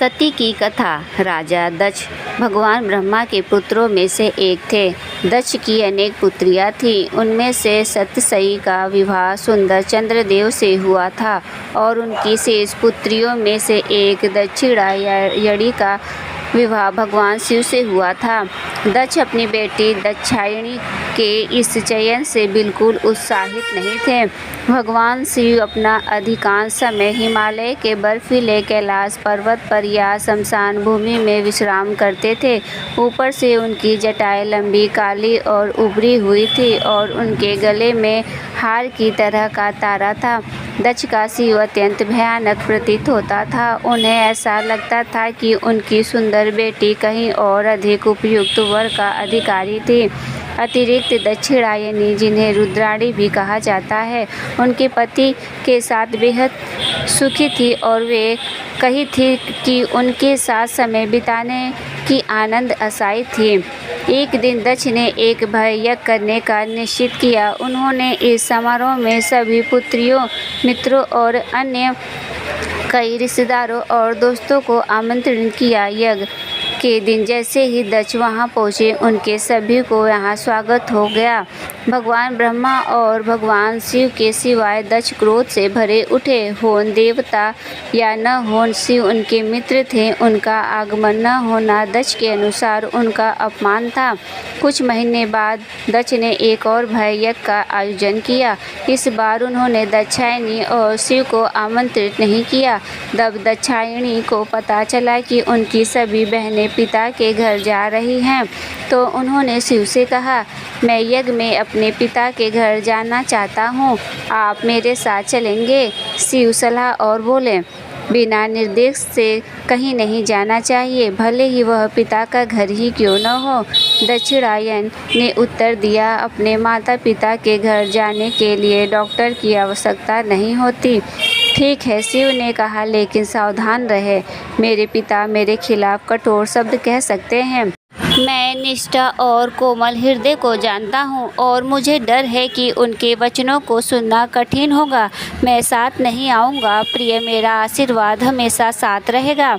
सती की कथा। राजा दक्ष भगवान ब्रह्मा के पुत्रों में से एक थे। दक्ष की अनेक पुत्रियां थीं। उनमें से सत्यसई का विवाह सुंदर चंद्रदेव से हुआ था और उनकी शेष पुत्रियों में से एक दक्षिणायणी का विवाह भगवान शिव से हुआ था। दक्ष अपनी बेटी दाक्षायणी के इस चयन से बिल्कुल उत्साहित नहीं थे। भगवान शिव अपना अधिकांश समय हिमालय के बर्फीले कैलाश पर्वत पर या शमशान भूमि में विश्राम करते थे। ऊपर से उनकी जटाएं लंबी, काली और उभरी हुई थी और उनके गले में हार की तरह का तारा था। दक्ष का शिव अत्यंत भयानक प्रतीत होता था। उन्हें ऐसा लगता था कि उनकी सुंदर बेटी कहीं और अधिक उपयुक्त वर का अधिकारी थी। अतिरिक्त दक्षिणायनी, जिन्हें रुद्राणी भी कहा जाता है, उनके पति के साथ बेहद सुखी थी और वे कही थी कि उनके साथ समय बिताने की आनंद आशाई थी। एक दिन दक्ष ने एक भव्य यज्ञ करने का निश्चय किया। उन्होंने इस समारोह में सभी पुत्रियों, मित्रों और अन्य कई रिश्तेदारों और दोस्तों को आमंत्रित किया। यज्ञ के दिन जैसे ही दक्ष वहां पहुंचे, उनके सभी को यहाँ स्वागत हो गया। भगवान ब्रह्मा और भगवान शिव के सिवाय दक्ष क्रोध से भरे उठे। होन देवता या न होन, शिव उनके मित्र थे। उनका आगमन न होना दक्ष के अनुसार उनका अपमान था। कुछ महीने बाद दक्ष ने एक और भव्य यज्ञ का आयोजन किया। इस बार उन्होंने दाक्षायणी और शिव को आमंत्रित नहीं किया। तब दाक्षायणी को पता चला कि उनकी सभी बहनें पिता के घर जा रही हैं, तो उन्होंने शिव से कहा, मैं यज्ञ में अपने पिता के घर जाना चाहता हूँ, आप मेरे साथ चलेंगे? शिव सलाह और बोले, बिना निर्देश से कहीं नहीं जाना चाहिए, भले ही वह पिता का घर ही क्यों न हो। दक्षिणायन ने उत्तर दिया, अपने माता पिता के घर जाने के लिए डॉक्टर की आवश्यकता नहीं होती। ठीक है, शिव ने कहा, लेकिन सावधान रहे। मेरे पिता मेरे खिलाफ कठोर शब्द कह सकते हैं। मैं निष्ठा और कोमल हृदय को जानता हूँ और मुझे डर है कि उनके वचनों को सुनना कठिन होगा। मैं साथ नहीं आऊँगा, प्रिय, मेरा आशीर्वाद हमेशा साथ रहेगा।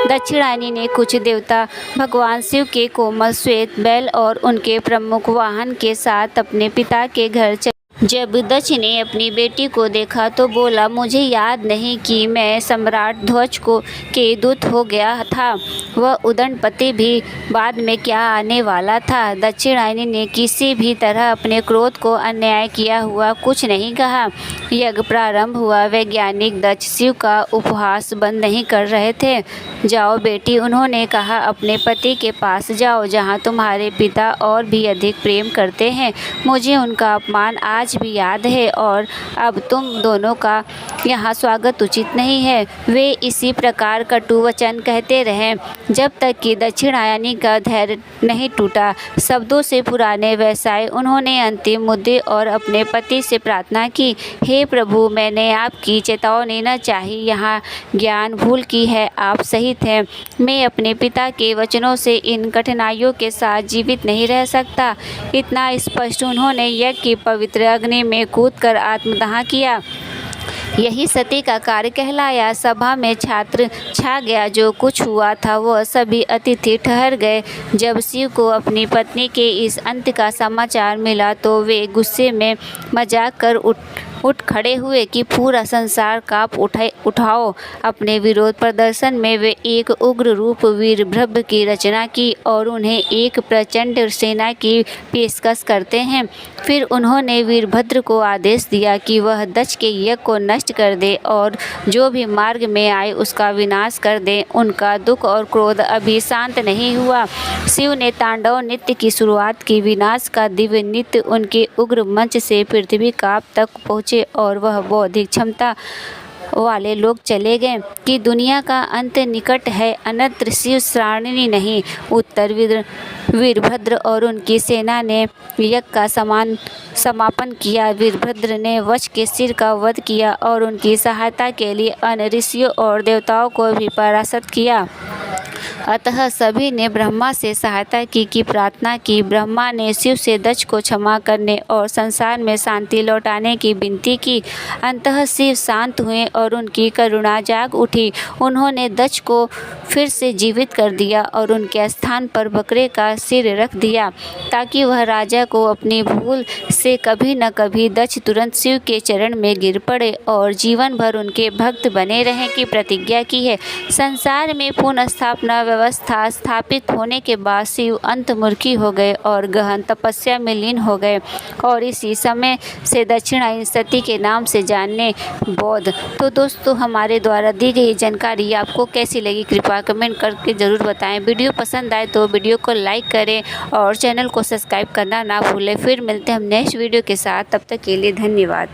दक्षिणायनी ने कुछ देवता भगवान शिव के कोमल श्वेत बैल और उनके प्रमुख वाहन के साथ अपने पिता के घर चले। जब दक्ष ने अपनी बेटी को देखा तो बोला, मुझे याद नहीं कि मैं सम्राट ध्वज के दूत हो गया था। वह उदंडपति भी बाद में क्या आने वाला था। दक्षिणायनी ने किसी भी तरह अपने क्रोध को अन्याय किया हुआ कुछ नहीं कहा। यज्ञ प्रारंभ हुआ। वैज्ञानिक दक्ष शिव का उपहास बंद नहीं कर रहे थे। जाओ बेटी, उन्होंने कहा, अपने पति के पास जाओ जहाँ तुम्हारे पिता और भी अधिक प्रेम करते हैं। मुझे उनका अपमान आज भी याद है और अब तुम दोनों का यहाँ स्वागत उचित नहीं है। वे इसी प्रकार कटु वचन कहते रहे जब तक कि दक्षिणायनी का धैर्य नहीं टूटा। शब्दों से पुराने व्यवसाय उन्होंने अंतिम मुद्दे और अपने पति से प्रार्थना की, हे प्रभु, मैंने आपकी चेतावनी न चाही। यहाँ ज्ञान भूल की है, आप सहित हैं। मैं अपने पिता के वचनों से इन कठिनाइयों के साथ जीवित नहीं रह सकता। इतना स्पष्ट उन्होंने यज्ञ की पवित्र अग्नि में कूदकर आत्मदाह किया। यही सती का कार्य कहलाया। सभा में छात्र छा गया। जो कुछ हुआ था वह सभी अतिथि ठहर गए। जब शिव को अपनी पत्नी के इस अंत का समाचार मिला तो वे गुस्से में मजाक कर उठ खड़े हुए कि पूरा संसार कांप उठाओ। अपने विरोध प्रदर्शन में वे एक उग्र रूप वीरभद्र की रचना की और उन्हें एक प्रचंड सेना की पेशकश करते हैं। फिर उन्होंने वीरभद्र को आदेश दिया कि वह दक्ष के यज्ञ को नष्ट कर दे और जो भी मार्ग में आए उसका विनाश कर दे। उनका दुख और क्रोध अभी शांत नहीं हुआ। शिव ने तांडव नृत्य की शुरुआत की। विनाश का दिव्य नृत्य उनके उग्र मंच से पृथ्वी काप तक पहुँचे और वह बौद्धिक क्षमता वाले लोग चले गए कि दुनिया का अंत निकट है। अन्यत्र शिव श्रावणी नहीं, उत्तर वीरभद्र और उनकी सेना ने यज्ञ का समापन किया। वीरभद्र ने वश के सिर का वध किया और उनकी सहायता के लिए अन्य ऋषियों और देवताओं को भी परास्त किया। अतः सभी ने ब्रह्मा से सहायता की प्रार्थना की। ब्रह्मा ने शिव से दक्ष को क्षमा करने और संसार में शांति लौटाने की विनती की। अंततः शिव शांत हुए और उनकी करुणा जाग उठी। उन्होंने दक्ष को फिर से जीवित कर दिया और उनके स्थान पर बकरे का सिर रख दिया, ताकि वह राजा को अपनी भूल से कभी न कभी दक्ष तुरंत शिव के चरण में गिर पड़े और जीवन भर उनके भक्त बने रहें की प्रतिज्ञा की है। संसार में पुनः स्थापना व्यवस्था स्थापित होने के बाद शिव अंतर्मुखी हो गए और गहन तपस्या में लीन हो गए और इसी समय से दक्षिणायन सती के नाम से जाने बौद्ध। तो दोस्तों, हमारे द्वारा दी गई जानकारी आपको कैसी लगी कृपया कमेंट करके ज़रूर बताएं। वीडियो पसंद आए तो वीडियो को लाइक करें और चैनल को सब्सक्राइब करना ना भूलें। फिर मिलते हैं हम नेक्स्ट वीडियो के साथ, तब तक के लिए धन्यवाद।